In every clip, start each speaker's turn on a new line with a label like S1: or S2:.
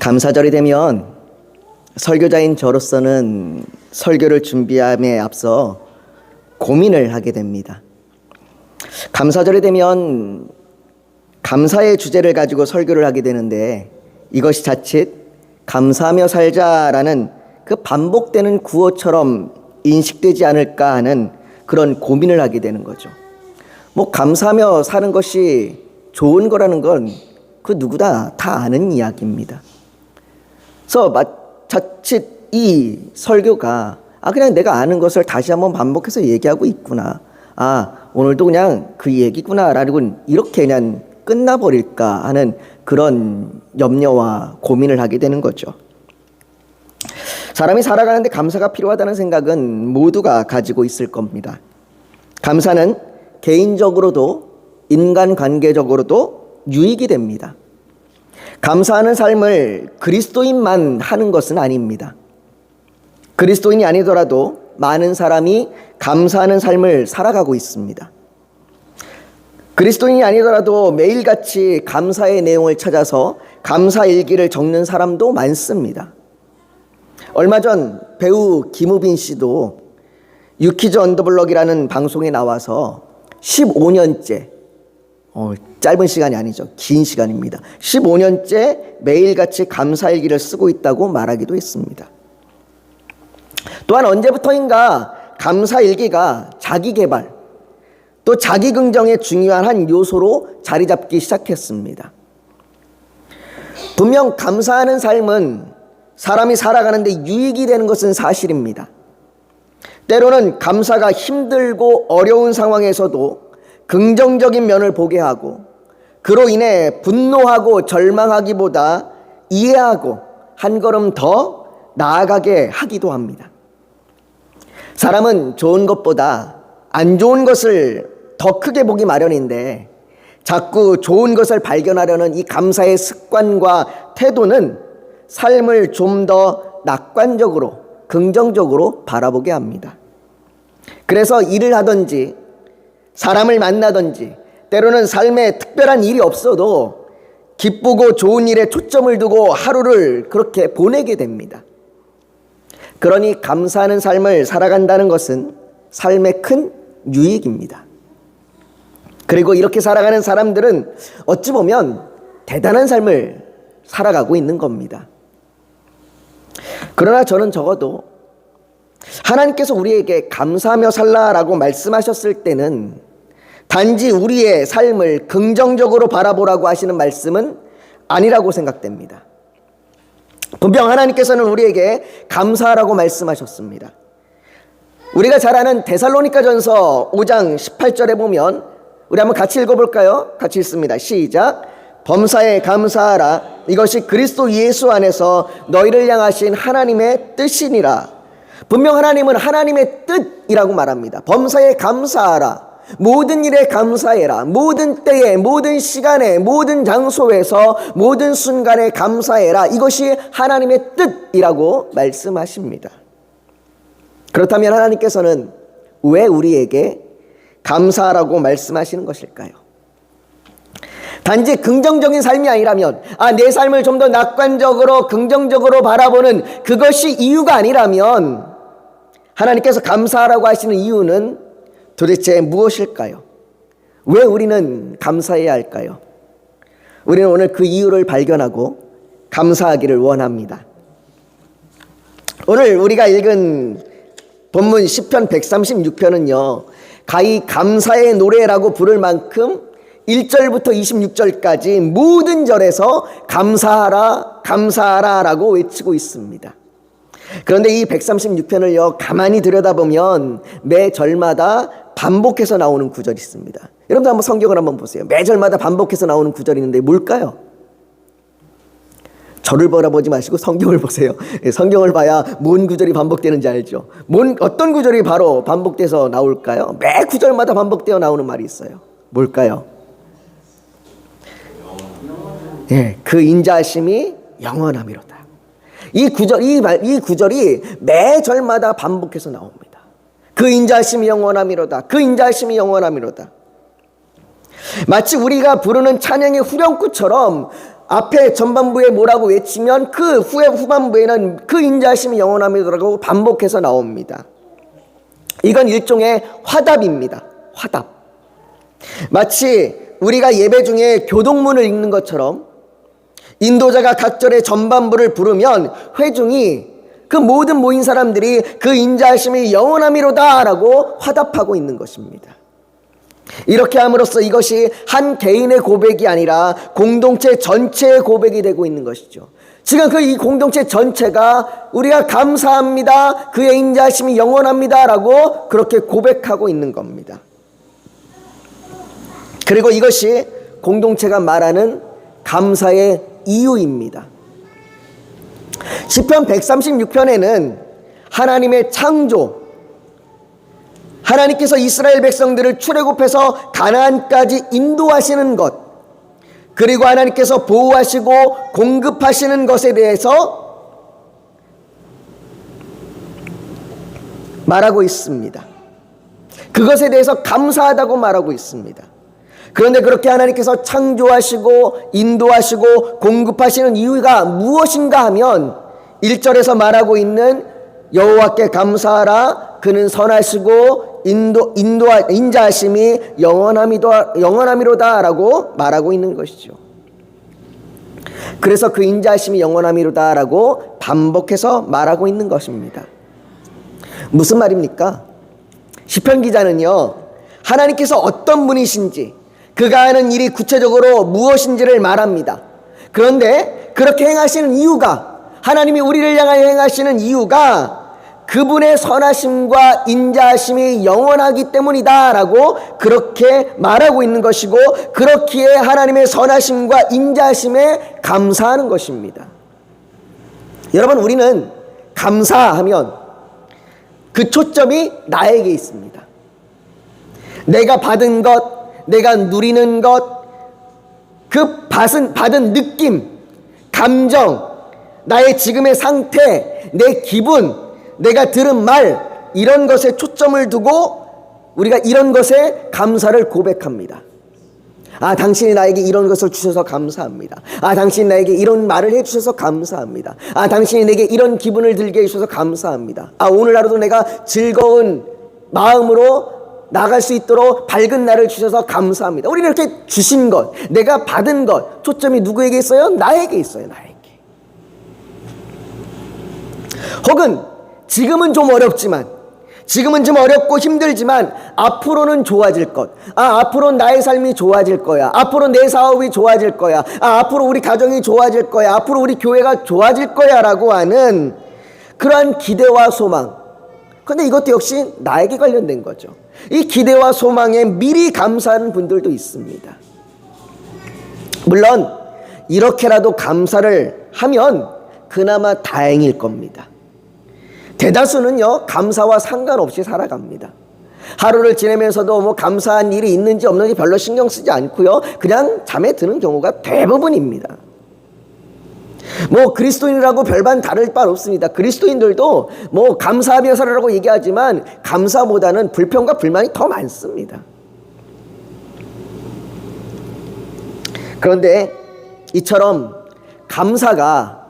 S1: 감사절이 되면 설교자인 저로서는 설교를 준비함에 앞서 고민을 하게 됩니다. 감사절이 되면 감사의 주제를 가지고 설교를 하게 되는데 이것이 자칫 감사하며 살자라는 그 반복되는 구호처럼 인식되지 않을까 하는 그런 고민을 하게 되는 거죠. 감사하며 사는 것이 좋은 거라는 건 그 누구나 다 아는 이야기입니다. 그래서 자칫 이 설교가 그냥 내가 아는 것을 다시 한번 반복해서 얘기하고 있구나. 오늘도 그냥 그 얘기구나 라고 이렇게 그냥 끝나버릴까 하는 그런 염려와 고민을 하게 되는 거죠. 사람이 살아가는데 감사가 필요하다는 생각은 모두가 가지고 있을 겁니다. 감사는 개인적으로도 인간관계적으로도 유익이 됩니다. 감사하는 삶을 그리스도인만 하는 것은 아닙니다. 그리스도인이 아니더라도 많은 사람이 감사하는 삶을 살아가고 있습니다. 그리스도인이 아니더라도 매일같이 감사의 내용을 찾아서 감사일기를 적는 사람도 많습니다. 얼마 전 배우 김우빈 씨도 유키즈 언더블럭이라는 방송에 나와서 15년째, 짧은 시간이 아니죠. 긴 시간입니다. 15년째 매일같이 감사일기를 쓰고 있다고 말하기도 했습니다. 또한 언제부터인가 감사일기가 자기개발, 또 자기긍정의 중요한 한 요소로 자리 잡기 시작했습니다. 분명 감사하는 삶은 사람이 살아가는데 유익이 되는 것은 사실입니다. 때로는 감사가 힘들고 어려운 상황에서도 긍정적인 면을 보게 하고 그로 인해 분노하고 절망하기보다 이해하고 한 걸음 더 나아가게 하기도 합니다. 사람은 좋은 것보다 안 좋은 것을 더 크게 보기 마련인데 자꾸 좋은 것을 발견하려는 이 감사의 습관과 태도는 삶을 좀 더 낙관적으로 긍정적으로 바라보게 합니다. 그래서 일을 하든지 사람을 만나든지 때로는 삶에 특별한 일이 없어도 기쁘고 좋은 일에 초점을 두고 하루를 그렇게 보내게 됩니다. 그러니 감사하는 삶을 살아간다는 것은 삶의 큰 유익입니다. 그리고 이렇게 살아가는 사람들은 어찌 보면 대단한 삶을 살아가고 있는 겁니다. 그러나 저는 적어도 하나님께서 우리에게 감사하며 살라라고 말씀하셨을 때는 단지 우리의 삶을 긍정적으로 바라보라고 하시는 말씀은 아니라고 생각됩니다. 분명 하나님께서는 우리에게 감사하라고 말씀하셨습니다. 우리가 잘 아는 데살로니가전서 5장 18절에 보면 우리 한번 같이 읽어볼까요? 같이 읽습니다. 시작. 범사에 감사하라. 이것이 그리스도 예수 안에서 너희를 향하신 하나님의 뜻이니라. 분명 하나님은 하나님의 뜻이라고 말합니다. 범사에 감사하라. 모든 일에 감사해라. 모든 때에, 모든 시간에, 모든 장소에서, 모든 순간에 감사해라. 이것이 하나님의 뜻이라고 말씀하십니다. 그렇다면 하나님께서는 왜 우리에게 감사하라고 말씀하시는 것일까요? 단지 긍정적인 삶이 아니라면, 내 삶을 좀 더 낙관적으로 긍정적으로 바라보는 그것이 이유가 아니라면 하나님께서 감사하라고 하시는 이유는 도대체 무엇일까요? 왜 우리는 감사해야 할까요? 우리는 오늘 그 이유를 발견하고 감사하기를 원합니다. 오늘 우리가 읽은 본문 시편 136편은요 가히 감사의 노래라고 부를 만큼 1절부터 26절까지 모든 절에서 감사하라 감사하라 라고 외치고 있습니다. 그런데 이 136편을요 가만히 들여다보면 매 절마다 반복해서 나오는 구절이 있습니다. 여러분들 한번 성경을 한번 보세요. 매 절마다 반복해서 나오는 구절이 있는데 뭘까요? 저를 바라보지 마시고 성경을 보세요. 성경을 봐야 뭔 구절이 반복되는지 알죠. 어떤 구절이 바로 반복돼서 나올까요? 매 구절마다 반복되어 나오는 말이 있어요. 뭘까요? 그 인자하심이 영원함이로다. 이 구절이 매 절마다 반복해서 나옵니다. 그 인자하심이 영원함이로다. 그 인자하심이 영원함이로다. 마치 우리가 부르는 찬양의 후렴구처럼 앞에 전반부에 뭐라고 외치면 그 후반부에는 그 인자하심이 영원함이라고 반복해서 나옵니다. 이건 일종의 화답입니다. 화답. 마치 우리가 예배 중에 교동문을 읽는 것처럼 인도자가 각절의 전반부를 부르면 회중이 그 모든 모인 사람들이 그 인자하심이 영원함이로다 라고 화답하고 있는 것입니다. 이렇게 함으로써 이것이 한 개인의 고백이 아니라 공동체 전체의 고백이 되고 있는 것이죠. 지금 이 공동체 전체가 우리가 감사합니다, 그의 인자하심이 영원합니다 라고 그렇게 고백하고 있는 겁니다. 그리고 이것이 공동체가 말하는 감사의 이유입니다. 시편 136편에는 하나님의 창조, 하나님께서 이스라엘 백성들을 출애굽해서 가나안까지 인도하시는 것, 그리고 하나님께서 보호하시고 공급하시는 것에 대해서 말하고 있습니다. 그것에 대해서 감사하다고 말하고 있습니다. 그런데 그렇게 하나님께서 창조하시고 인도하시고 공급하시는 이유가 무엇인가 하면 1절에서 말하고 있는 여호와께 감사하라, 그는 선하시고 인자하심이 영원함이로다 라고 말하고 있는 것이죠. 그래서 그 인자하심이 영원함이로다 라고 반복해서 말하고 있는 것입니다. 무슨 말입니까? 시편 기자는요, 하나님께서 어떤 분이신지, 그가 하는 일이 구체적으로 무엇인지를 말합니다. 그런데 그렇게 행하시는 이유가, 하나님이 우리를 향하여 행하시는 이유가 그분의 선하심과 인자하심이 영원하기 때문이다 라고 그렇게 말하고 있는 것이고, 그렇기에 하나님의 선하심과 인자하심에 감사하는 것입니다. 여러분, 우리는 감사하면 그 초점이 나에게 있습니다. 내가 받은 것, 내가 누리는 것, 그 받은 느낌, 감정, 나의 지금의 상태, 내 기분, 내가 들은 말, 이런 것에 초점을 두고 우리가 이런 것에 감사를 고백합니다. 아, 당신이 나에게 이런 것을 주셔서 감사합니다. 아, 당신이 나에게 이런 말을 해주셔서 감사합니다. 아, 당신이 내게 이런 기분을 들게 해주셔서 감사합니다. 아, 오늘 하루도 내가 즐거운 마음으로 나갈 수 있도록 밝은 날을 주셔서 감사합니다. 우리는 이렇게 주신 것, 내가 받은 것, 초점이 누구에게 있어요? 나에게 있어요. 나에게. 혹은 지금은 좀 어렵지만, 지금은 좀 어렵고 힘들지만 앞으로는 좋아질 것, 앞으로 나의 삶이 좋아질 거야, 앞으로 내 사업이 좋아질 거야, 앞으로 우리 가정이 좋아질 거야, 앞으로 우리 교회가 좋아질 거야 라고 하는 그러한 기대와 소망. 그런데 이것도 역시 나에게 관련된 거죠. 이 기대와 소망에 미리 감사하는 분들도 있습니다. 물론 이렇게라도 감사를 하면 그나마 다행일 겁니다. 대다수는요, 감사와 상관없이 살아갑니다. 하루를 지내면서도 뭐 감사한 일이 있는지 없는지 별로 신경 쓰지 않고요, 그냥 잠에 드는 경우가 대부분입니다. 뭐 그리스도인이라고 별반 다를 바 없습니다. 그리스도인들도 뭐 감사하며 살아라고 얘기하지만 감사보다는 불평과 불만이 더 많습니다. 그런데 이처럼 감사가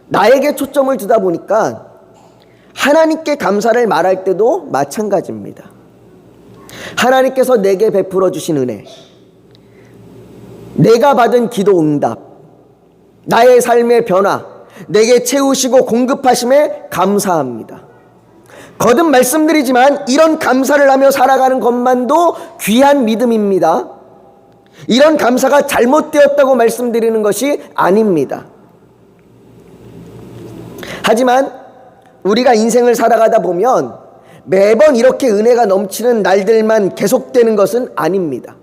S1: 나에게 초점을 두다 보니까 하나님께 감사를 말할 때도 마찬가지입니다. 하나님께서 내게 베풀어 주신 은혜, 내가 받은 기도 응답, 나의 삶의 변화, 내게 채우시고 공급하심에 감사합니다. 거듭 말씀드리지만 이런 감사를 하며 살아가는 것만도 귀한 믿음입니다. 이런 감사가 잘못되었다고 말씀드리는 것이 아닙니다. 하지만 우리가 인생을 살아가다 보면 매번 이렇게 은혜가 넘치는 날들만 계속되는 것은 아닙니다.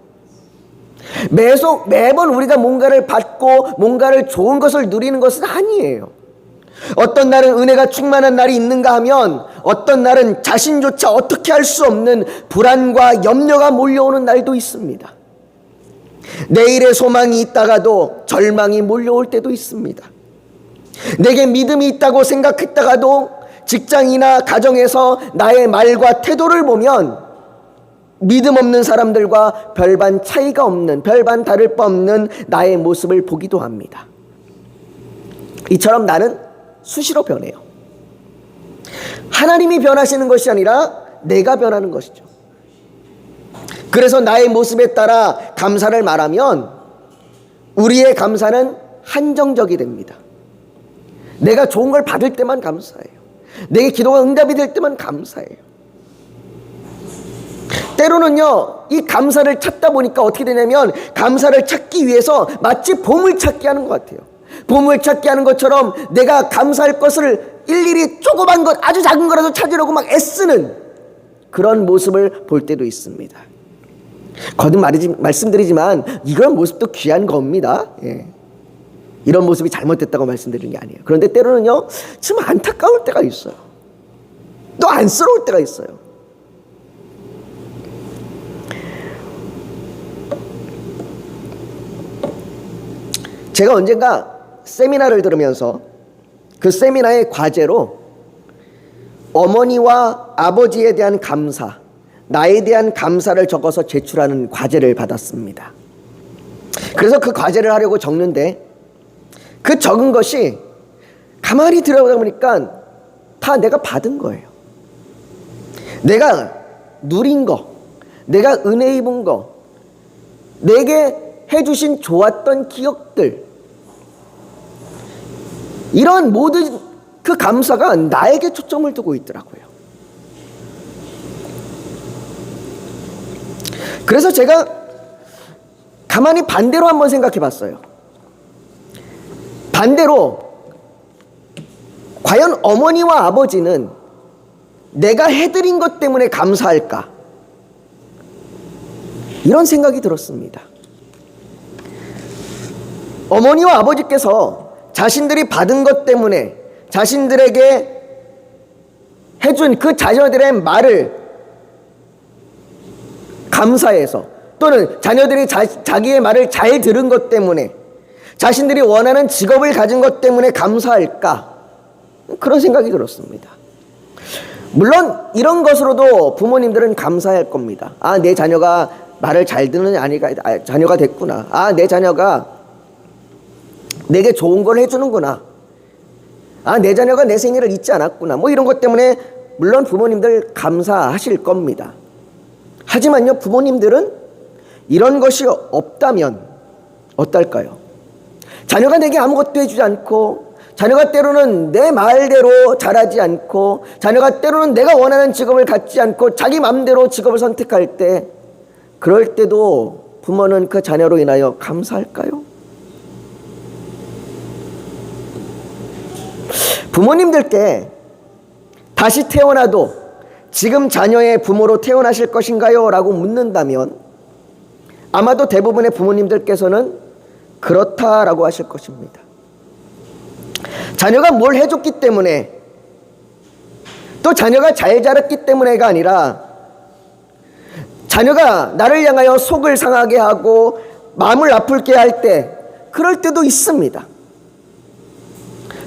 S1: 매번 우리가 뭔가를 받고 뭔가를 좋은 것을 누리는 것은 아니에요. 어떤 날은 은혜가 충만한 날이 있는가 하면 어떤 날은 자신조차 어떻게 할 수 없는 불안과 염려가 몰려오는 날도 있습니다. 내일의 소망이 있다가도 절망이 몰려올 때도 있습니다. 내게 믿음이 있다고 생각했다가도 직장이나 가정에서 나의 말과 태도를 보면 믿음 없는 사람들과 별반 차이가 없는, 별반 다를 바 없는 나의 모습을 보기도 합니다. 이처럼 나는 수시로 변해요. 하나님이 변하시는 것이 아니라 내가 변하는 것이죠. 그래서 나의 모습에 따라 감사를 말하면 우리의 감사는 한정적이 됩니다. 내가 좋은 걸 받을 때만 감사해요. 내게 기도가 응답이 될 때만 감사해요. 때로는요, 이 감사를 찾다 보니까 어떻게 되냐면 감사를 찾기 위해서 마치 보물찾기 하는 것 같아요. 보물찾기 하는 것처럼 내가 감사할 것을 일일이 조그만 것, 아주 작은 거라도 찾으려고 막 애쓰는 그런 모습을 볼 때도 있습니다. 거듭 말씀드리지만 이런 모습도 귀한 겁니다. 예. 이런 모습이 잘못됐다고 말씀드리는 게 아니에요. 그런데 때로는요, 참 안타까울 때가 있어요. 또 안쓰러울 때가 있어요. 제가 언젠가 세미나를 들으면서 그 세미나의 과제로 어머니와 아버지에 대한 감사, 나에 대한 감사를 적어서 제출하는 과제를 받았습니다. 그래서 그 과제를 하려고 적는데 그 적은 것이 가만히 들여다보다 보니까 다 내가 받은 거예요. 내가 누린 거, 내가 은혜 입은 거, 내게 해주신 좋았던 기억들, 이런 모든 그 감사가 나에게 초점을 두고 있더라고요. 그래서 제가 가만히 반대로 한번 생각해 봤어요. 반대로 과연 어머니와 아버지는 내가 해드린 것 때문에 감사할까? 이런 생각이 들었습니다. 어머니와 아버지께서 자신들이 받은 것 때문에 자신들에게 해준 그 자녀들의 말을 감사해서, 또는 자녀들이 자기의 말을 잘 들은 것 때문에, 자신들이 원하는 직업을 가진 것 때문에 감사할까? 그런 생각이 들었습니다. 물론 이런 것으로도 부모님들은 감사할 겁니다. 아, 내 자녀가 말을 잘 듣는 자녀가 됐구나. 아, 내 자녀가 내게 좋은 걸 해주는구나. 아, 내 자녀가 내 생일을 잊지 않았구나. 뭐 이런 것 때문에 물론 부모님들 감사하실 겁니다. 하지만요, 부모님들은 이런 것이 없다면 어떨까요? 자녀가 내게 아무것도 해주지 않고, 자녀가 때로는 내 말대로 잘하지 않고, 자녀가 때로는 내가 원하는 직업을 갖지 않고 자기 마음대로 직업을 선택할 때, 그럴 때도 부모는 그 자녀로 인하여 감사할까요? 부모님들께 다시 태어나도 지금 자녀의 부모로 태어나실 것인가요? 라고 묻는다면 아마도 대부분의 부모님들께서는 그렇다라고 하실 것입니다. 자녀가 뭘 해줬기 때문에, 또 자녀가 잘 자랐기 때문에가 아니라 자녀가 나를 향하여 속을 상하게 하고 마음을 아프게 할 때, 그럴 때도 있습니다.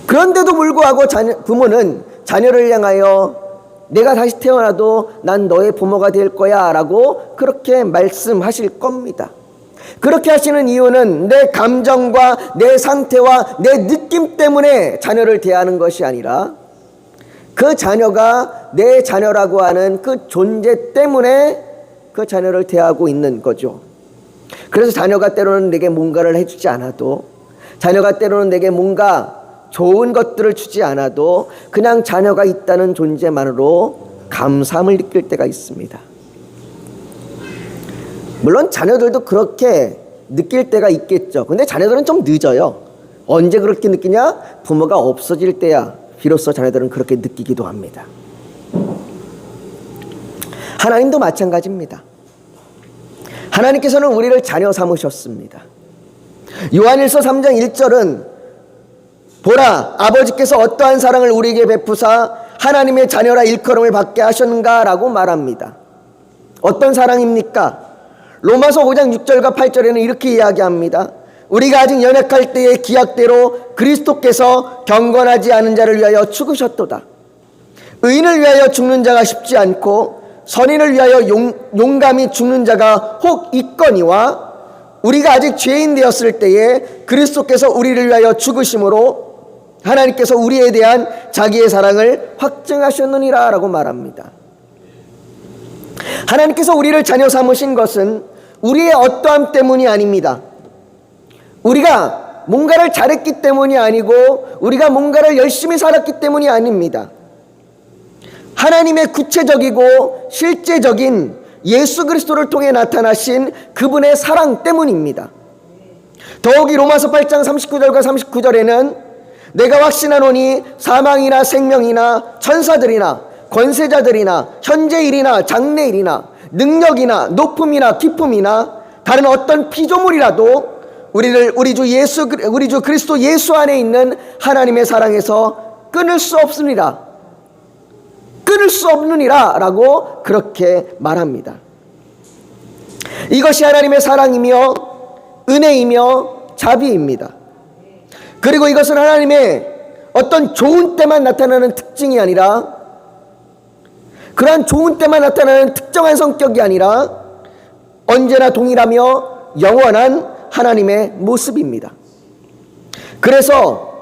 S1: 그런데도 불구하고 부모는 자녀를 향하여 내가 다시 태어나도 난 너의 부모가 될 거야 라고 그렇게 말씀하실 겁니다. 그렇게 하시는 이유는 내 감정과 내 상태와 내 느낌 때문에 자녀를 대하는 것이 아니라 그 자녀가 내 자녀라고 하는 그 존재 때문에 그 자녀를 대하고 있는 거죠. 그래서 자녀가 때로는 내게 뭔가를 해주지 않아도, 자녀가 때로는 내게 뭔가 좋은 것들을 주지 않아도 그냥 자녀가 있다는 존재만으로 감사함을 느낄 때가 있습니다. 물론 자녀들도 그렇게 느낄 때가 있겠죠. 근데 자녀들은 좀 늦어요. 언제 그렇게 느끼냐? 부모가 없어질 때야 비로소 자녀들은 그렇게 느끼기도 합니다. 하나님도 마찬가지입니다. 하나님께서는 우리를 자녀 삼으셨습니다. 요한일서 3장 1절은 보라, 아버지께서 어떠한 사랑을 우리에게 베푸사 하나님의 자녀라 일컬음을 받게 하셨는가 라고 말합니다. 어떤 사랑입니까? 로마서 5장 6절과 8절에는 이렇게 이야기합니다. 우리가 아직 연약할 때의 기약대로 그리스도께서 경건하지 않은 자를 위하여 죽으셨도다. 의인을 위하여 죽는 자가 쉽지 않고 선인을 위하여 용감히 죽는 자가 혹 있거니와 우리가 아직 죄인 되었을 때에 그리스도께서 우리를 위하여 죽으심으로 하나님께서 우리에 대한 자기의 사랑을 확증하셨느니라 라고 말합니다. 하나님께서 우리를 자녀 삼으신 것은 우리의 어떠함 때문이 아닙니다. 우리가 뭔가를 잘했기 때문이 아니고 우리가 뭔가를 열심히 살았기 때문이 아닙니다. 하나님의 구체적이고 실제적인 예수 그리스도를 통해 나타나신 그분의 사랑 때문입니다. 더욱이 로마서 8장 39절과 39절에는 내가 확신하노니 사망이나 생명이나 천사들이나 권세자들이나 현재일이나 장래일이나 능력이나 높음이나 깊음이나 다른 어떤 피조물이라도 우리 주 그리스도 예수 안에 있는 하나님의 사랑에서 끊을 수 없습니다. 끊을 수 없느니라 라고 그렇게 말합니다. 이것이 하나님의 사랑이며 은혜이며 자비입니다. 그리고 이것은 하나님의 어떤 좋은 때만 나타나는 특징이 아니라, 그러한 좋은 때만 나타나는 특정한 성격이 아니라 언제나 동일하며 영원한 하나님의 모습입니다. 그래서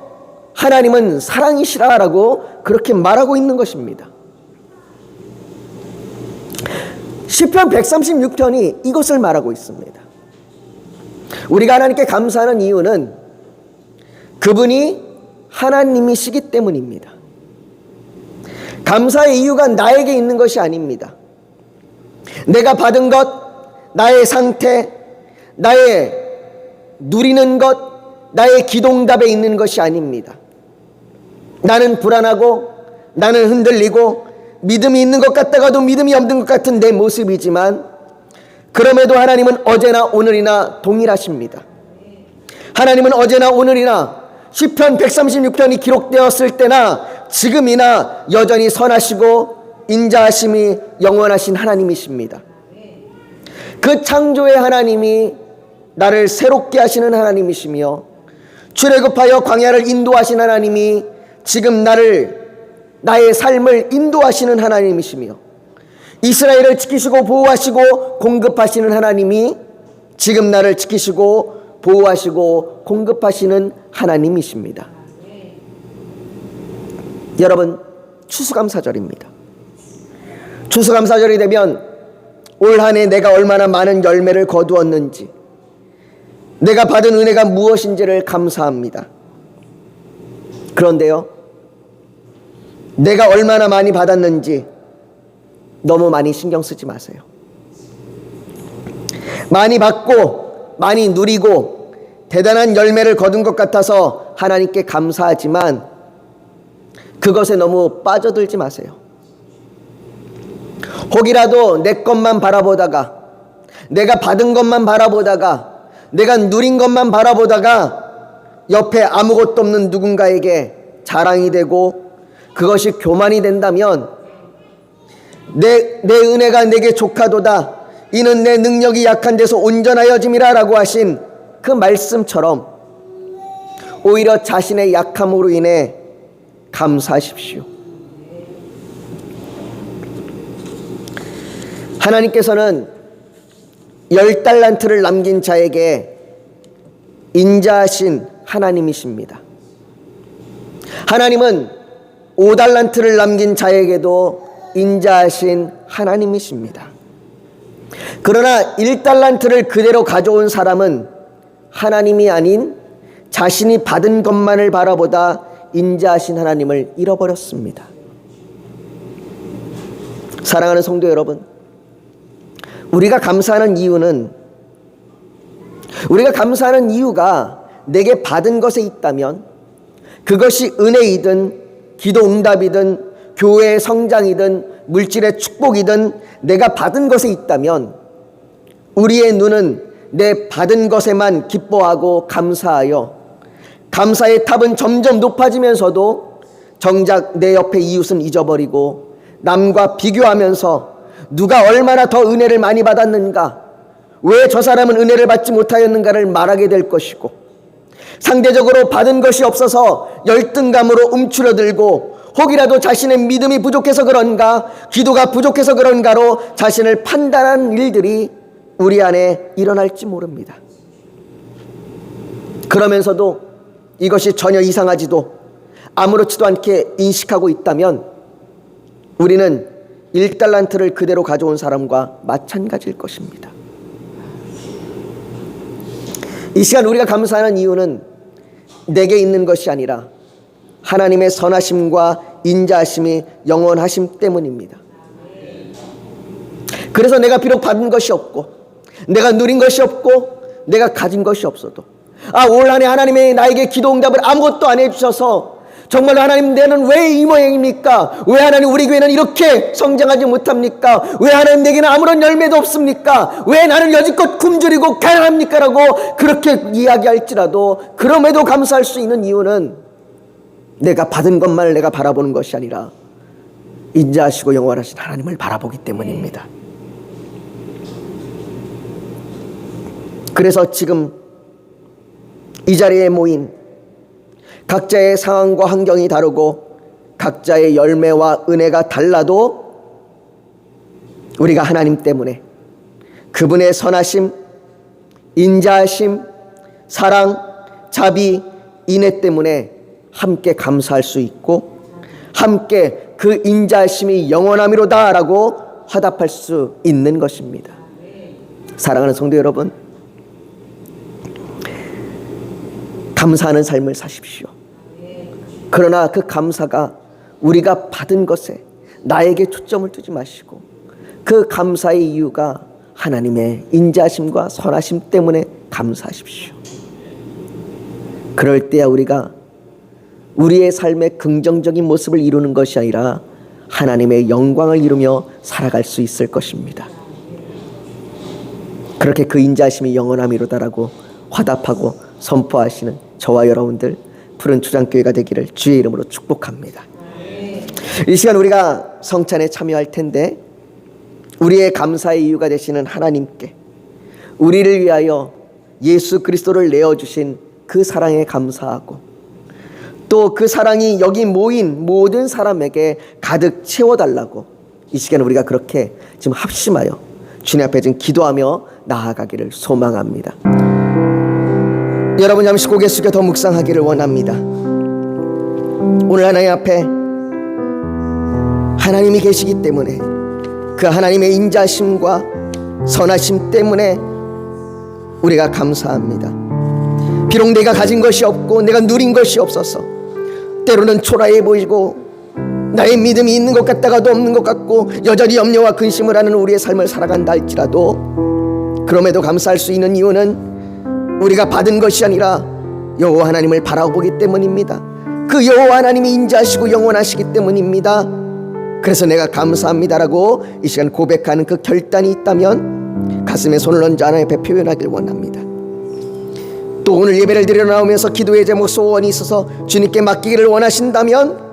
S1: 하나님은 사랑이시라라고 그렇게 말하고 있는 것입니다. 시편 136편이 이것을 말하고 있습니다. 우리가 하나님께 감사하는 이유는 그분이 하나님이시기 때문입니다. 감사의 이유가 나에게 있는 것이 아닙니다. 내가 받은 것, 나의 상태, 나의 누리는 것, 나의 기도응답에 있는 것이 아닙니다. 나는 불안하고 나는 흔들리고 믿음이 있는 것 같다가도 믿음이 없는 것 같은 내 모습이지만 그럼에도 하나님은 어제나 오늘이나 동일하십니다. 하나님은 어제나 오늘이나 시편 136편이 기록되었을 때나 지금이나 여전히 선하시고 인자하심이 영원하신 하나님이십니다. 그 창조의 하나님이 나를 새롭게 하시는 하나님이시며 출애굽하여 광야를 인도하신 하나님이 지금 나의 삶을 인도하시는 하나님이시며 이스라엘을 지키시고 보호하시고 공급하시는 하나님이 지금 나를 지키시고 보호하시고 공급하시는 하나님이십니다. 여러분, 추수감사절입니다. 추수감사절이 되면 올 한 해 내가 얼마나 많은 열매를 거두었는지, 내가 받은 은혜가 무엇인지를 감사합니다. 그런데요, 내가 얼마나 많이 받았는지 너무 많이 신경 쓰지 마세요. 많이 받고 많이 누리고 대단한 열매를 거둔 것 같아서 하나님께 감사하지만 그것에 너무 빠져들지 마세요. 혹이라도 내 것만 바라보다가, 내가 받은 것만 바라보다가, 내가 누린 것만 바라보다가 옆에 아무것도 없는 누군가에게 자랑이 되고 그것이 교만이 된다면 내 은혜가 내게 족하도다, 이는 내 능력이 약한 데서 온전하여짐이라 라고 하신 그 말씀처럼 오히려 자신의 약함으로 인해 감사하십시오. 하나님께서는 10달란트를 남긴 자에게 인자하신 하나님이십니다. 하나님은 5달란트를 남긴 자에게도 인자하신 하나님이십니다. 그러나 1달란트를 그대로 가져온 사람은 하나님이 아닌 자신이 받은 것만을 바라보다 인자하신 하나님을 잃어버렸습니다. 사랑하는 성도 여러분, 우리가 감사하는 이유가 내게 받은 것에 있다면 그것이 은혜이든 기도 응답이든 교회의 성장이든 물질의 축복이든 내가 받은 것에 있다면 우리의 눈은 내 받은 것에만 기뻐하고 감사하여 감사의 탑은 점점 높아지면서도 정작 내 옆에 이웃은 잊어버리고 남과 비교하면서 누가 얼마나 더 은혜를 많이 받았는가, 왜 저 사람은 은혜를 받지 못하였는가를 말하게 될 것이고, 상대적으로 받은 것이 없어서 열등감으로 움츠러들고 혹이라도 자신의 믿음이 부족해서 그런가, 기도가 부족해서 그런가로 자신을 판단하는 일들이 우리 안에 일어날지 모릅니다. 그러면서도 이것이 전혀 이상하지도 아무렇지도 않게 인식하고 있다면 우리는 1달란트를 그대로 가져온 사람과 마찬가지일 것입니다. 이 시간 우리가 감사하는 이유는 내게 있는 것이 아니라 하나님의 선하심과 인자하심이 영원하심 때문입니다. 그래서 내가 비록 받은 것이 없고 내가 누린 것이 없고 내가 가진 것이 없어도 올 한 해 하나님의 나에게 기도 응답을 아무것도 안 해주셔서 정말로 하나님, 내는 왜 이 모양입니까? 왜 하나님 우리 교회는 이렇게 성장하지 못합니까? 왜 하나님 내게는 아무런 열매도 없습니까? 왜 나는 여지껏 굶주리고 가난합니까? 라고 그렇게 이야기할지라도 그럼에도 감사할 수 있는 이유는 내가 받은 것만을 내가 바라보는 것이 아니라 인자하시고 영원하신 하나님을 바라보기 때문입니다. 그래서 지금 이 자리에 모인 각자의 상황과 환경이 다르고 각자의 열매와 은혜가 달라도 우리가 하나님 때문에 그분의 선하심, 인자하심, 사랑, 자비, 인애 때문에 함께 감사할 수 있고 함께 그 인자하심이 영원함이로다 라고 화답할 수 있는 것입니다. 사랑하는 성도 여러분, 감사하는 삶을 사십시오. 그러나 그 감사가 우리가 받은 것에 나에게 초점을 두지 마시고 그 감사의 이유가 하나님의 인자하심과 선하심 때문에 감사하십시오. 그럴 때야 우리가 우리의 삶의 긍정적인 모습을 이루는 것이 아니라 하나님의 영광을 이루며 살아갈 수 있을 것입니다. 그렇게 그 인자하심이 영원함이로다라고 화답하고 선포하시는 저와 여러분들 푸른 초장교회가 되기를 주의 이름으로 축복합니다. 이 시간 우리가 성찬에 참여할 텐데 우리의 감사의 이유가 되시는 하나님께 우리를 위하여 예수 그리스도를 내어주신 그 사랑에 감사하고 또 그 사랑이 여기 모인 모든 사람에게 가득 채워달라고 이 시간 우리가 그렇게 지금 합심하여 주님 앞에 지금 기도하며 나아가기를 소망합니다. 여러분 잠시 고개 숙여 더 묵상하기를 원합니다. 오늘 하나님 앞에 하나님이 계시기 때문에 그 하나님의 인자심과 선하심 때문에 우리가 감사합니다. 비록 내가 가진 것이 없고 내가 누린 것이 없어서 때로는 초라해 보이고 나의 믿음이 있는 것 같다가도 없는 것 같고 여전히 염려와 근심을 하는 우리의 삶을 살아간다 할지라도 그럼에도 감사할 수 있는 이유는 우리가 받은 것이 아니라 여호와 하나님을 바라보기 때문입니다. 그 여호와 하나님이 인자하시고 영원하시기 때문입니다. 그래서 내가 감사합니다라고 이 시간 고백하는 그 결단이 있다면 가슴에 손을 얹어 하나님 앞에 표현하길 원합니다. 또 오늘 예배를 드리러 나오면서 기도의 제목 소원이 있어서 주님께 맡기기를 원하신다면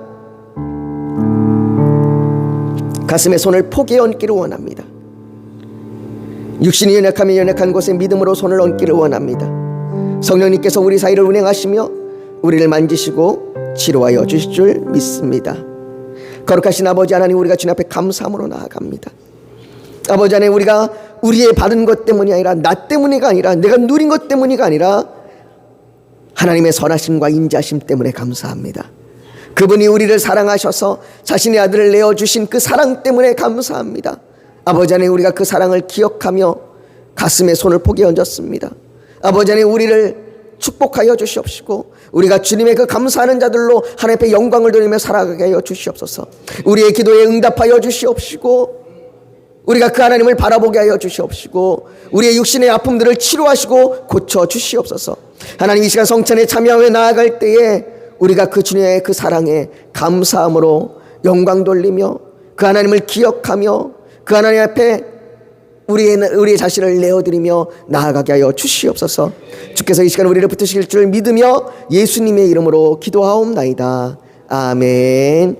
S1: 가슴에 손을 포개어 얹기를 원합니다. 육신이 연약하면 연약한 곳에 믿음으로 손을 얹기를 원합니다. 성령님께서 우리 사이를 운행하시며 우리를 만지시고 치료하여 주실 줄 믿습니다. 거룩하신 아버지 하나님, 우리가 주님 앞에 감사함으로 나아갑니다. 아버지 하나님, 우리가 우리의 받은 것 때문이 아니라 나 때문이가 아니라 내가 누린 것 때문이가 아니라 하나님의 선하심과 인자심 때문에 감사합니다. 그분이 우리를 사랑하셔서 자신의 아들을 내어주신 그 사랑 때문에 감사합니다. 아버지 하나님, 우리가 그 사랑을 기억하며 가슴에 손을 포개 얹었습니다. 아버지 하나님, 우리를 축복하여 주시옵시고 우리가 주님의 그 감사하는 자들로 하나님 앞에 영광을 돌리며 살아가게 하여 주시옵소서. 우리의 기도에 응답하여 주시옵시고 우리가 그 하나님을 바라보게 하여 주시옵시고 우리의 육신의 아픔들을 치료하시고 고쳐 주시옵소서. 하나님, 이 시간 성찬에 참여하며 나아갈 때에 우리가 그 주님의 그 사랑에 감사함으로 영광 돌리며 그 하나님을 기억하며 그 하나님 앞에 우리의 자신을 내어드리며 나아가게 하여 주시옵소서. 주께서 이 시간 우리를 붙드실 줄 믿으며 예수님의 이름으로 기도하옵나이다. 아멘.